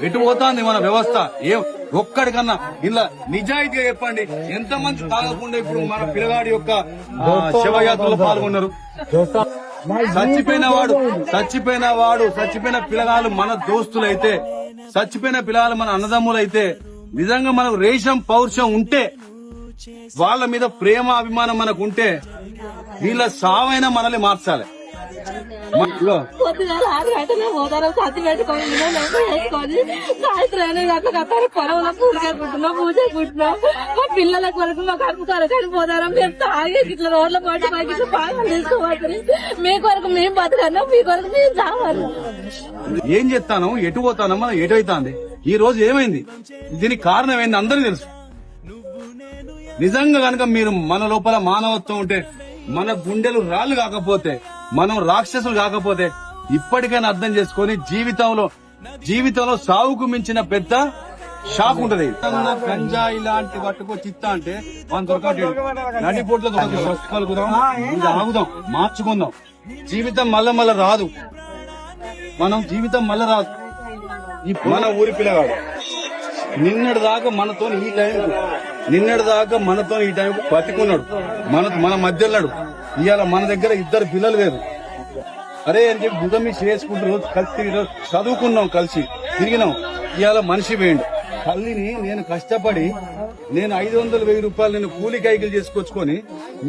ఎటు పోతాంది మన వ్యవస్థ? ఏం ఒక్కడికన్నా ఇలా నిజాయితీగా చెప్పండి, ఎంతమంది తాగకుండా ఇప్పుడు మన పిల్లగాడి యొక్క శవయాత్రలో పాల్గొన్నారు? చచ్చిపోయిన పిల్లగాళ్ళు మన దోస్తులైతే, చచ్చిపోయిన పిల్లగాళ్ళు మన అన్నదమ్ములైతే, నిజంగా మనకు రేషం పౌరుషం ఉంటే, వాళ్ళ మీద ప్రేమ అభిమానం మనకు ఉంటే, వీళ్ళ సావైనా మనల్ని మార్చాలి. పొద్దుగాల 6 గంటలకు పోతారు, సత్తి పెట్టుకొని వేసుకొని సాయంత్రం అట్లా పొలంలో పూజ కుట్టినాం. మా పిల్లల కొరకు మా కడుపు కొరకని పోతారా? మేము తాగేసి ఇట్లా రోడ్ల పాటు మాకు ఇట్లా బాగా తీసుకోవాలి. మీ కొరకు మేము బతకన్నాం, మీ కొరకు మేము చావాలి. ఏం చెప్తాను, ఎటు పోతానో మనం ఎటు అవుతాంది. ఈ రోజు ఏమైంది, దీనికి కారణం ఏంది అందరికీ తెలుసు. నిజంగా కనుక మీరు మన లోపల మానవత్వం ఉంటే, మన గుండెలు రాళ్లు కాకపోతే, మనం రాక్షసులు కాకపోతే, ఇప్పటికైనా అర్థం చేసుకొని జీవితంలో సాగుకు మించిన పెద్ద షాక్ ఉంటది. గంజా ఇలాంటి పట్టుకొచ్చి ఇస్తా అంటే మనం దొరకట్లేదు. నడిపోట్లో కలుగుదాం, ఆగుదాం, మార్చుకుందాం. జీవితం మళ్ళా రాదు. జీవితం మళ్ళా రాదు. మన ఊరి పిల్లగాడు నిన్నటి దాకా మనతో ఈ టైంకు బతికున్నాడు, మన మధ్యలో. ఇవాళ మన దగ్గర 2 పిల్లలు వేరు. అరే అని చెప్పి బుధం మీద చేసుకుంటూ రోజు కలిసి చదువుకున్నాం, కలిసి తిరిగినాం. ఇవాళ మనిషి వేయండి. తల్లిని నేను కష్టపడి 500-1000 రూపాయలు నేను కూలి కైకిలు చేసుకొచ్చుకొని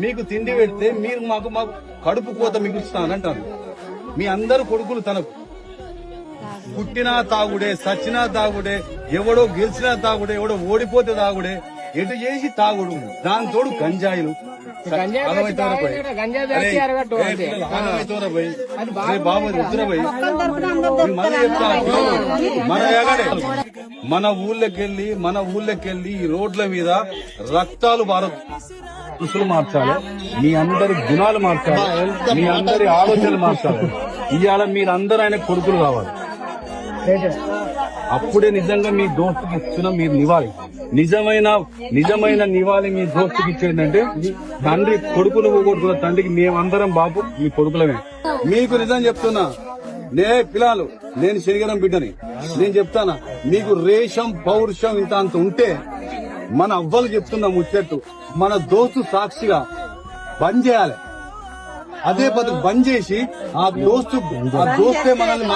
మీకు తిండి పెడితే మీరు మాకు కడుపు కోత మిగులుస్తానంటారు. మీ అందరు కొడుకులు తనకు పుట్టినా తాగుడే, సచ్చినా తాగుడే, ఎవడో గెలిచినా తాగుడే, ఎవడో ఓడిపోతే తాగుడే, ఎటు చేసి తాగుడు. దాని తోడు గంజాయిలు. మన ఊళ్ళకెళ్ళి ఈ రోడ్ల మీద రక్తాలు దుస్తులు మార్చాలి, మీ అందరి గుణాలు మార్చాలి, మీ అందరి ఆలోచనలు మార్చాలి. ఇవాళ మీరందరూ ఆయన కొడుకులు కావాలి. అప్పుడే నిజంగా మీ దోస్తుకి ఇచ్చిన మీరు నివాళి, నిజమైన నివాళి మీ దోస్తుకి ఇచ్చేదంటే, తండ్రి కొడుకును కొడుకున్న తండ్రికి మేమందరం బాబు మీ కొడుకులమే. మీకు నిజం చెప్తున్నా, పిల్లలు, నేను శనిగరం బిడ్డని, నేను చెప్తానా, మీకు రేషం పౌరుషం ఇంత అంత ఉంటే, మన అవ్వలు చెప్తున్నా ముచ్చట్టు, మన దోస్తు సాక్షిగా బంద్ చేయాలి. అదే పద్ధతి బంద్ చేసి ఆ దోస్తే మనల్ని